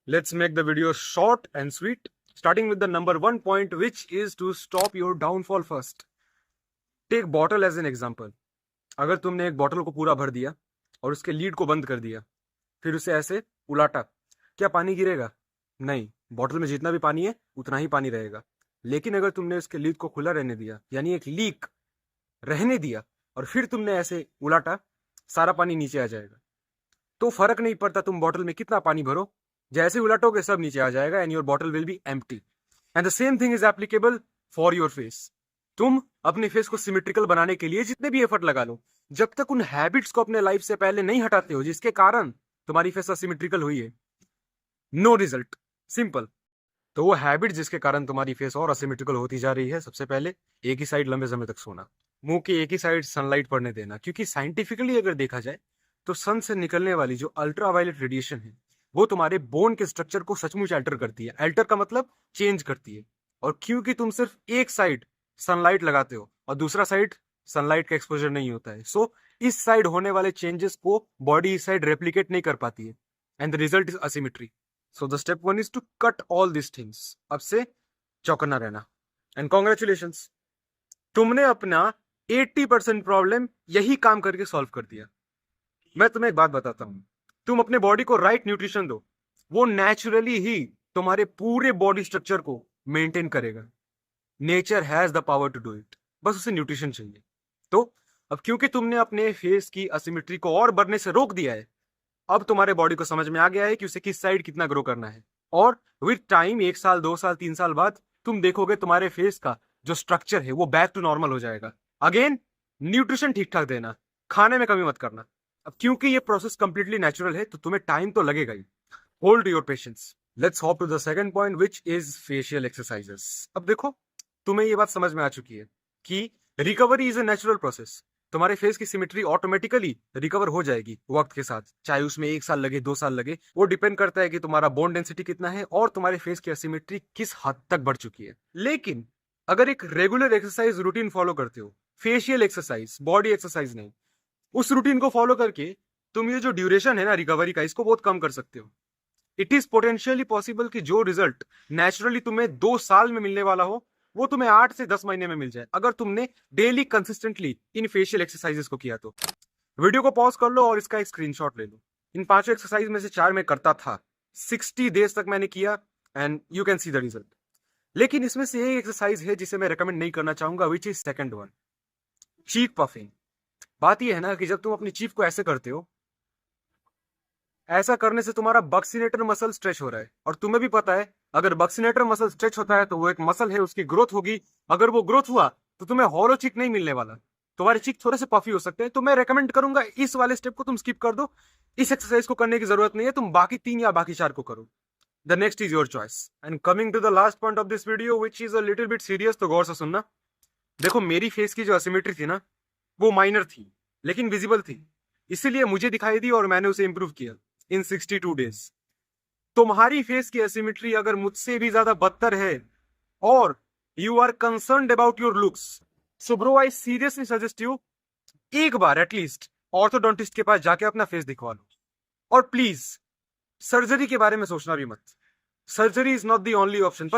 Let's make the video short and sweet, starting with the number one point, which is to stop your downfall first. Take bottle as an example. अगर तुमने एक bottle को पूरा भर दिया और उसके लीड को बंद कर दिया, फिर उसे ऐसे उलाटा, क्या पानी गिरेगा? नहीं, बॉटल में जितना भी पानी है उतना ही पानी रहेगा। लेकिन अगर तुमने उसके लीड को खुला रहने दिया, यानी एक लीक रहने दिया, और फिर तुमने ऐसे उलाटा, सारा पानी नीचे आ जाएगा। तो फर्क नहीं पड़ता तुम बॉटल में कितना पानी भरो, जैसे उलटोगे सब नीचे आ जाएगा and your bottle will be empty. And the same thing is applicable for your face. तुम अपने फेस को सिमेट्रिकल बनाने के लिए जितने भी एफर्ट लगा लो, जब तक उन हैबिट्स को अपने लाइफ से पहले नहीं हटाते हो जिसके कारण तुम्हारी फेस असिमेट्रिकल हुई है, नो रिजल्ट। सिंपल। तो वो हैबिट जिसके कारण तुम्हारी फेस और असिमेट्रिकल होती जा रही है, सबसे पहले एक ही साइड लंबे समय तक सोना, मुंह की एक ही साइड सनलाइट पड़ने देना। क्योंकि साइंटिफिकली अगर देखा जाए तो सन से निकलने वाली जो अल्ट्रावायलेट रेडिएशन है वो तुम्हारे बोन के स्ट्रक्चर को सचमुच अल्टर करती है। अल्टर का मतलब चेंज करती है। और क्योंकि तुम सिर्फ एक साइड सनलाइट लगाते हो और दूसरा साइड सनलाइट का एक्सपोजर नहीं होता है, सो इस साइड होने वाले चेंजेस को बॉडी इस साइड रेप्लिकेट नहीं कर पाती है and the result is asymmetry. So the step one is to cut all this things. अब से चौकन्ना रहना। एंड कॉन्ग्रेचुलेशंस, तुमने अपना 80% प्रॉब्लम यही काम करके सॉल्व कर दिया। मैं तुम्हें एक बात बताता हूं, तुम अपने बॉडी को राइट न्यूट्रिशन दो, वो नेचुरली ही तुम्हारे पूरे बॉडी स्ट्रक्चर को मेंटेन करेगा। Nature has the power to do it, बस उसे न्यूट्रिशन चाहिए। तो अब क्योंकि तुमने अपने फेस की असिमेट्री को और बढ़ने से रोक दिया है, अब तुम्हारे बॉडी को समझ में आ गया है कि उसे किस साइड कितना ग्रो करना है। और विद टाइम, 1 साल 2 साल 3 साल बाद तुम देखोगे तुम्हारे फेस का जो स्ट्रक्चर है वो बैक टू नॉर्मल हो जाएगा। अगेन, न्यूट्रिशन ठीक ठाक देना, खाने में कमी मत करना। अब क्योंकि ये प्रोसेस कंप्लीटली नेचुरल है तो तुम्हें टाइम तो लगेगा ही। Hold your patience. Let's hop to the second point, which is facial exercises. अब देखो, तुम्हें ये बात समझ में आ चुकी है कि recovery is a natural process. तुम्हारे फेस की सिमेट्री ऑटोमेटिकली रिकवर हो जाएगी वक्त के साथ, चाहे उसमें 1 साल लगे 2 साल लगे। वो डिपेंड करता है कि तुम्हारा बोन डेंसिटी कितना है और तुम्हारे फेस की असिमेट्री किस हद तक बढ़ चुकी है। लेकिन अगर एक रेगुलर एक्सरसाइज रूटीन फॉलो करते हो, फेशियल एक्सरसाइज, बॉडी एक्सरसाइज नहीं, उस रूटीन को फॉलो करके तुम ये जो ड्यूरेशन है ना रिकवरी का, इसको बहुत कम कर सकते हो। इट इज पोटेंशियली पॉसिबल कि जो रिजल्ट नेचुरली तुम्हें 2 साल में मिलने वाला हो, वो तुम्हें 8 से 10 महीने में मिल जाए, अगर तुमने डेली कंसिस्टेंटली इन फेशियल एक्सरसाइजेस को किया तो। वीडियो को पॉज कर लो और इसका एक स्क्रीनशॉट ले लो। इन 5 एक्सरसाइज में से 4 मैं करता था, 60 डेज तक मैंने किया and you can see the result. लेकिन इसमें से एक एक्सरसाइज है जिसे मैं रेकमेंड नहीं करना चाहूंगा, which is second one, cheek puffing. बात यह है ना कि जब तुम अपनी चीफ को ऐसे करते हो, ऐसा करने से तुम्हारा बक्सिनेटर मसल स्ट्रेच हो रहा है। और तुम्हें भी पता है, अगर बक्सिनेटर मसल स्ट्रेच होता है तो वो एक मसल है, उसकी ग्रोथ होगी। अगर वो ग्रोथ हुआ तो तुम्हें हॉलो चिक नहीं मिलने वाला, तुम्हारे चिक थोड़े से पफी हो सकते हैं। तो मैं रेकमेंड करूंगा इस वाले स्टेप को तुम स्किप कर दो, इस एक्सरसाइज को करने की जरूरत नहीं है, तुम बाकी 3 या बाकी 4 को करो। The next is your choice. And coming to the last point of this video, which is a little bit serious, तो गौर से सुनना। देखो, मेरी फेस की जो असिमेट्री थी ना, वो माइनर थी लेकिन विजिबल थी, इसीलिए मुझे दिखाई दी और मैंने उसे इंप्रूव किया इन 62 डेज। तुम्हारी फेस की एसिमेट्री अगर मुझसे भी ज्यादा बदतर है और you are concerned about your looks, so bro I seriously suggest you, एक बार एटलीस्ट ऑर्थोडोंटिस्ट के पास जाके अपना फेस दिखवा लो। और प्लीज सर्जरी के बारे में सोचना भी मत। Surgery is not the only option.